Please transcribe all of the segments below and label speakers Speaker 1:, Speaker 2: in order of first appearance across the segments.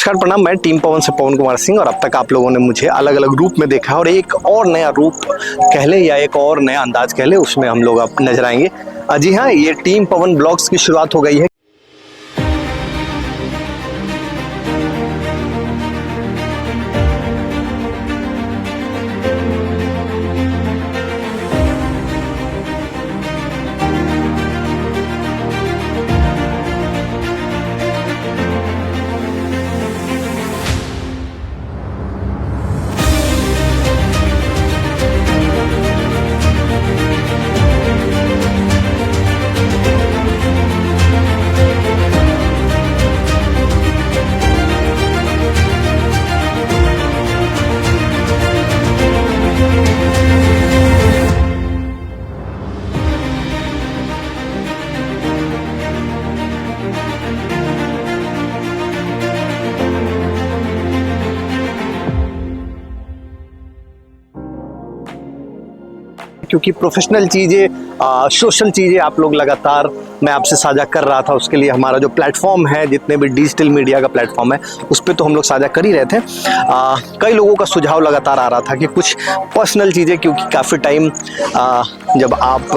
Speaker 1: नमस्कार प्रणाम, मैं टीम पवन से पवन कुमार सिंह और अब तक आप लोगों ने मुझे अलग अलग रूप में देखा और एक और नया रूप कह ले या एक और नया अंदाज कह ले, उसमें हम लोग अब नजर आएंगे। जी हाँ, ये टीम पवन ब्लॉग्स की शुरुआत हो गई है। क्योंकि प्रोफेशनल चीज़ें, सोशल चीज़ें आप लोग लगातार मैं आपसे साझा कर रहा था, उसके लिए हमारा जो प्लेटफॉर्म है, जितने भी डिजिटल मीडिया का प्लेटफॉर्म है, उस पर तो हम लोग साझा कर ही रहे थे। कई लोगों का सुझाव लगातार आ रहा था कि कुछ पर्सनल चीज़ें, क्योंकि काफ़ी टाइम जब आप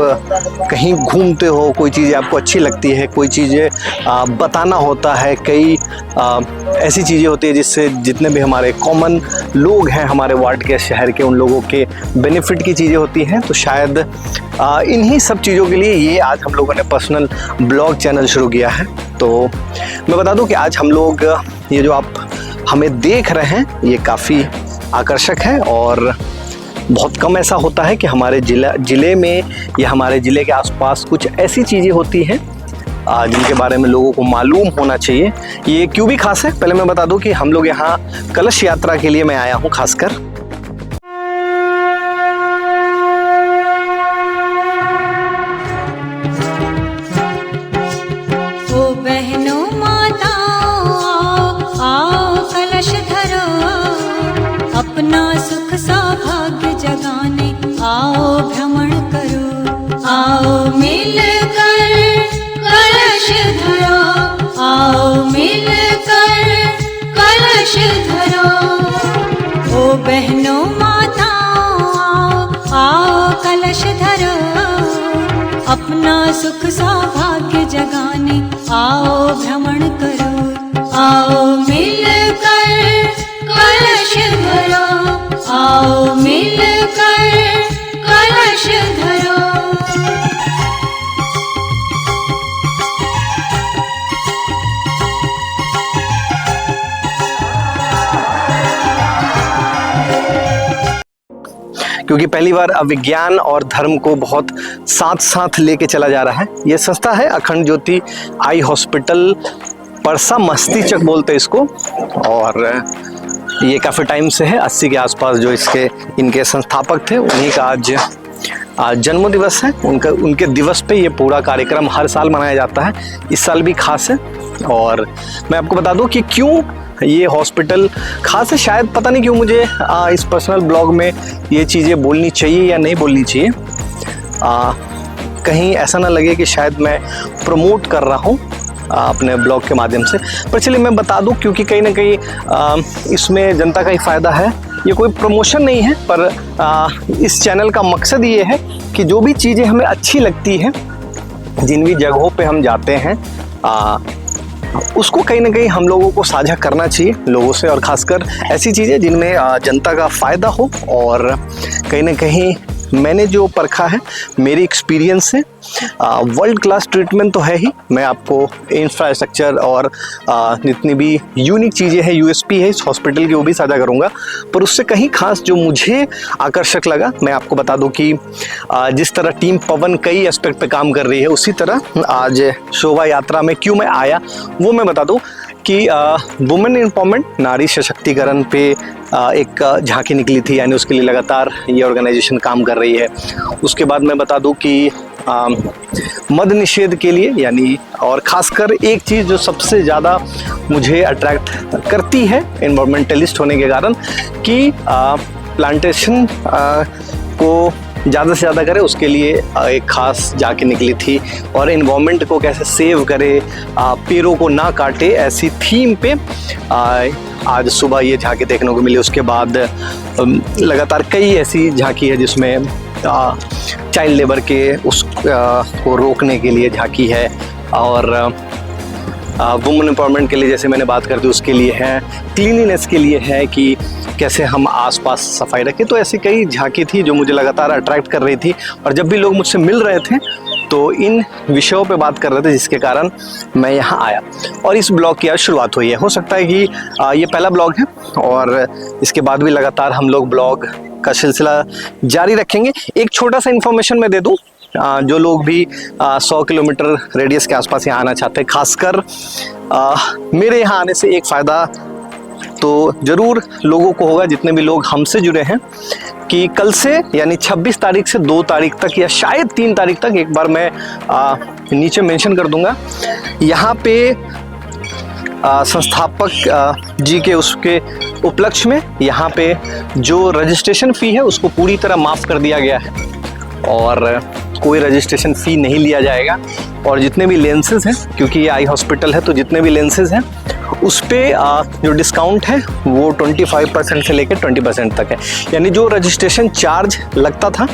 Speaker 1: कहीं घूमते हो, कोई चीज़ें आपको अच्छी लगती है, कोई चीज़ें बताना होता है, कई ऐसी चीज़ें होती है जिससे जितने भी हमारे कॉमन लोग हैं हमारे वार्ड के, शहर के, उन लोगों के बेनिफिट की चीज़ें होती हैं। तो शायद इन्हीं सब चीज़ों के लिए ये आज हम लोगों ने पर्सनल ब्लॉग चैनल शुरू किया है। तो मैं बता दूं कि आज हम लोग ये जो आप हमें देख रहे हैं ये काफ़ी आकर्षक है और बहुत कम ऐसा होता है कि हमारे ज़िले में या हमारे ज़िले के आसपास कुछ ऐसी चीज़ें होती हैं जिनके बारे में लोगों को मालूम होना चाहिए। ये क्यों भी खास है, पहले मैं बता दूं कि हम लोग यहाँ कलश यात्रा के लिए मैं आया हूँ खासकर।
Speaker 2: ओ बहनों माताओं आओ कलश धरो, अपना सुख सौभाग्य जगाने आओ भ्रमण करो, आओ मिलकर कलश धरो, आओ मिलकर कलश धरो। ओ बहनों माताओं आओ कलश धरो, अपना सुख सौभाग्य जगाने आओ भ्रमण करो, आओ मिलकर कलश धरो, आओ मिलकर कलश धरो।
Speaker 1: क्योंकि पहली बार विज्ञान और धर्म को बहुत साथ साथ लेके चला जा रहा है। ये संस्था है अखंड ज्योति आई हॉस्पिटल परसा, मस्ती चक बोलते हैं इसको, और ये काफ़ी टाइम से है, 80 के आसपास जो इनके संस्थापक थे उन्हीं का आज जन्म दिवस है। उनके दिवस पे ये पूरा कार्यक्रम हर साल मनाया जाता है, इस साल भी खास है। और मैं आपको बता दूं कि क्यों ये हॉस्पिटल खास है। शायद पता नहीं क्यों मुझे इस पर्सनल ब्लॉग में ये चीज़ें बोलनी चाहिए या नहीं बोलनी चाहिए, कहीं ऐसा ना लगे कि शायद मैं प्रमोट कर रहा हूँ अपने ब्लॉग के माध्यम से। पर चलिए मैं बता दूं, क्योंकि कहीं ना कहीं इसमें जनता का ही फ़ायदा है। ये कोई प्रमोशन नहीं है, पर इस चैनल का मकसद ये है कि जो भी चीज़ें हमें अच्छी लगती हैं, जिन भी जगहों पे हम जाते हैं, उसको कहीं ना कहीं हम लोगों को साझा करना चाहिए लोगों से, और ख़ासकर ऐसी चीज़ें जिनमें जनता का फ़ायदा हो। और कहीं ना कहीं मैंने जो परखा है, मेरी एक्सपीरियंस से वर्ल्ड क्लास ट्रीटमेंट तो है ही। मैं आपको इंफ्रास्ट्रक्चर और जितनी भी यूनिक चीज़ें हैं, यूएसपी है इस हॉस्पिटल की, वो भी साझा करूँगा। पर उससे कहीं खास जो मुझे आकर्षक लगा, मैं आपको बता दूं कि जिस तरह टीम पवन कई एस्पेक्ट पे काम कर रही है, उसी तरह आज शोभा यात्रा में क्यों मैं आया वो मैं बता दूं कि वुमेन एम्पावरमेंट, नारी सशक्तिकरण पे एक झांकी निकली थी, यानी उसके लिए लगातार ये ऑर्गेनाइजेशन काम कर रही है। उसके बाद मैं बता दूं कि मद निषेध के लिए, यानी और ख़ासकर एक चीज़ जो सबसे ज़्यादा मुझे अट्रैक्ट करती है एनवायरमेंटलिस्ट होने के कारण, कि प्लांटेशन को ज़्यादा से ज़्यादा करे उसके लिए एक खास जाके निकली थी। और इन्वायरमेंट को कैसे सेव करे, पेड़ों को ना काटे, ऐसी थीम पे आज सुबह ये झांकी देखने को मिली। उसके बाद लगातार कई ऐसी झांकी है जिसमें चाइल्ड लेबर के को रोकने के लिए झांकी है, और वुमेन एम्पावरमेंट के लिए जैसे मैंने बात कर दी उसके लिए है, क्लीनिनेस के लिए है कि कैसे हम आसपास सफाई रखें। तो ऐसी कई झांकी थी जो मुझे लगातार अट्रैक्ट कर रही थी, और जब भी लोग मुझसे मिल रहे थे तो इन विषयों पे बात कर रहे थे, जिसके कारण मैं यहाँ आया और इस ब्लॉग की आज शुरुआत हुई है। हो सकता है कि ये पहला ब्लॉग है और इसके बाद भी लगातार हम लोग ब्लॉग का सिलसिला जारी रखेंगे। एक छोटा सा इन्फॉर्मेशन मैं दे दूँ, जो लोग भी 100 किलोमीटर रेडियस के आसपास यहाँ आना चाहते हैं, खासकर मेरे यहाँ आने से एक फ़ायदा तो ज़रूर लोगों को होगा, जितने भी लोग हमसे जुड़े हैं, कि कल से यानी 26 तारीख से 2 तारीख तक या शायद 3 तारीख तक, एक बार मैं नीचे मेंशन कर दूंगा, यहाँ पे संस्थापक जी के उसके उपलक्ष्य में यहाँ पे जो रजिस्ट्रेशन फ़ी है उसको पूरी तरह माफ़ कर दिया गया है और कोई रजिस्ट्रेशन फ़ी नहीं लिया जाएगा। और जितने भी लेंसेज हैं, क्योंकि ये आई हॉस्पिटल है, तो जितने भी लेंसेज हैं उस पर जो डिस्काउंट है वो 25% से लेकर 20% तक है। यानी जो रजिस्ट्रेशन चार्ज लगता था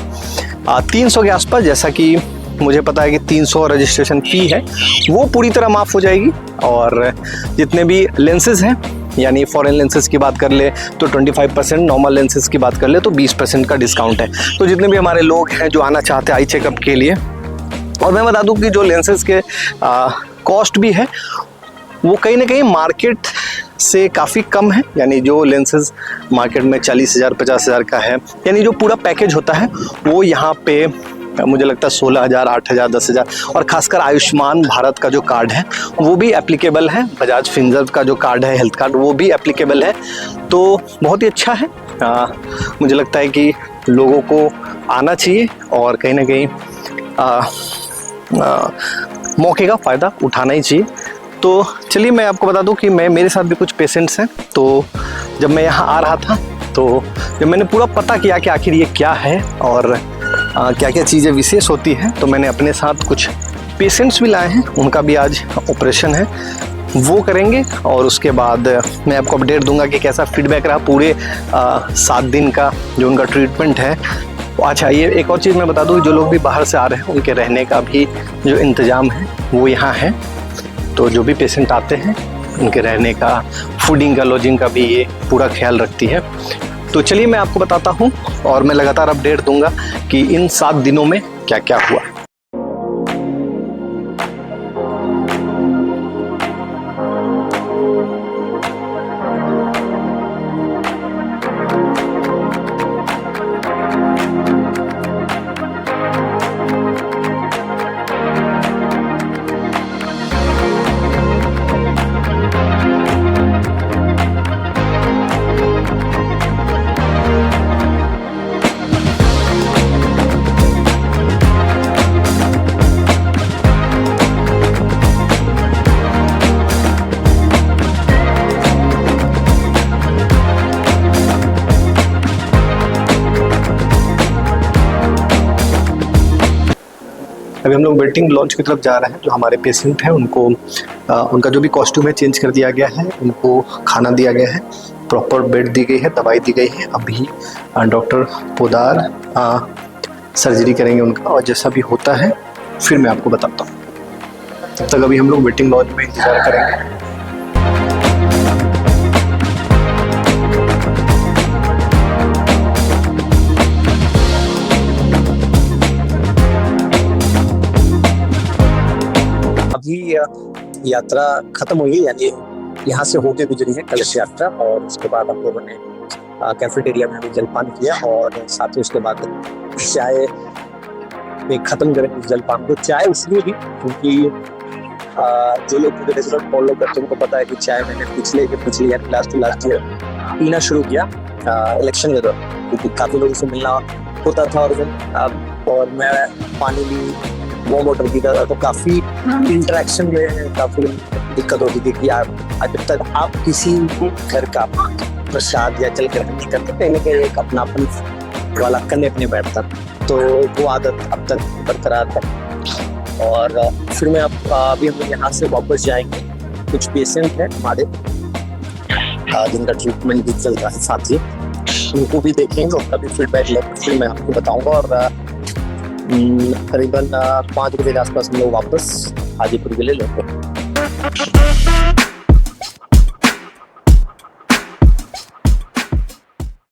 Speaker 1: 300 के आसपास, जैसा कि मुझे पता है कि 300 रजिस्ट्रेशन फ़ी है, वो पूरी तरह माफ़ हो जाएगी। और जितने भी लेंसेज हैं, यानी फॉरेन लेंसेज की बात कर ले तो 25%, नॉर्मल लेंसेज की बात कर ले तो 20% का डिस्काउंट है। तो जितने भी हमारे लोग हैं जो आना चाहते हैं आई चेकअप के लिए, और मैं बता दूं कि जो लेंसेज के कॉस्ट भी है वो कहीं ना कहीं मार्केट से काफ़ी कम है। यानी जो लेंसेज मार्केट में 40,000 50,000 का है, यानी जो पूरा पैकेज होता है वो यहाँ पे मुझे लगता है 16,000 8,000 10,000। और खासकर आयुष्मान भारत का जो कार्ड है वो भी एप्लीकेबल है, बजाज फिनसर्व का जो कार्ड है हेल्थ कार्ड वो भी एप्लीकेबल है। तो बहुत ही अच्छा है। मुझे लगता है कि लोगों को आना चाहिए और कहीं ना कहीं मौके का फ़ायदा उठाना ही चाहिए। तो चलिए मैं आपको बता दूं कि मेरे साथ भी कुछ पेशेंट्स हैं। तो जब मैं यहाँ आ रहा था तो जब मैंने पूरा पता किया कि आखिर ये क्या है और क्या क्या चीज़ें विशेष होती हैं, तो मैंने अपने साथ कुछ पेशेंट्स भी लाए हैं। उनका भी आज ऑपरेशन है, वो करेंगे और उसके बाद मैं आपको अपडेट दूंगा कि कैसा फीडबैक रहा पूरे 7 दिन का जो उनका ट्रीटमेंट है। अच्छा, ये एक और चीज़ मैं बता दूँ, जो लोग भी बाहर से आ रहे हैं उनके रहने का भी जो इंतज़ाम है वो यहाँ है। तो जो भी पेशेंट आते हैं उनके रहने का, फूडिंग का, लॉजिंग का भी ये पूरा ख्याल रखती है। तो चलिए मैं आपको बताता हूँ और मैं लगातार अपडेट दूंगा कि इन 7 दिनों में क्या क्या हुआ। अभी हम लोग वेटिंग लॉन्च की तरफ जा रहे हैं। जो हमारे पेशेंट हैं उनको उनका जो भी कॉस्ट्यूम है चेंज कर दिया गया है, उनको खाना दिया गया है, प्रॉपर बेड दी गई है, दवाई दी गई है। अभी डॉक्टर पोदार सर्जरी करेंगे उनका, और जैसा भी होता है फिर मैं आपको बताता हूँ। तब तक अभी हम लोग वेटिंग लॉन्च में इंतज़ार करेंगे। यात्रा खत्म हुई, यानी यहाँ से होके गुजरी है कलश यात्रा, और उसके बाद हम लोगों ने कैफेटेरिया में भी जलपान किया और साथ ही उसके बाद चाय में ख़त्म करेंगे जलपान को। चाय इसलिए भी क्योंकि जो लोग मुझे रेगुलर फॉलो करते हैं उनको पता है कि चाय मैंने पिछले यानी लास्ट ईयर पीना शुरू किया इलेक्शन के दौरान, क्योंकि काफ़ी लोगों से मिलना होता था और मैं पानी भी वार्म वाटर पीता था, तो काफ़ी इंटरेक्शन में काफ़ी दिक्कत होती थी कि जब तक आप किसी घर का प्रसाद या जल ग्रहण नहीं करते, कहीं ना कहीं एक अपनापन वाला कनेक्ट नहीं बैठता।
Speaker 3: तो वो आदत अब तक बरकरार है। और फिर मैं अब अभी हम यहाँ से वापस जाएंगे। कुछ पेशेंट हैं हमारे जिनका ट्रीटमेंट भी चल रहा है, साथ ही उनको भी देखेंगे, उनका भी फीडबैक लेकर फिर मैं आपको बताऊंगा। और करीबन 5 बजे के आसपास हम लोग वापस हाजीपुर के लिए लौटेंगे।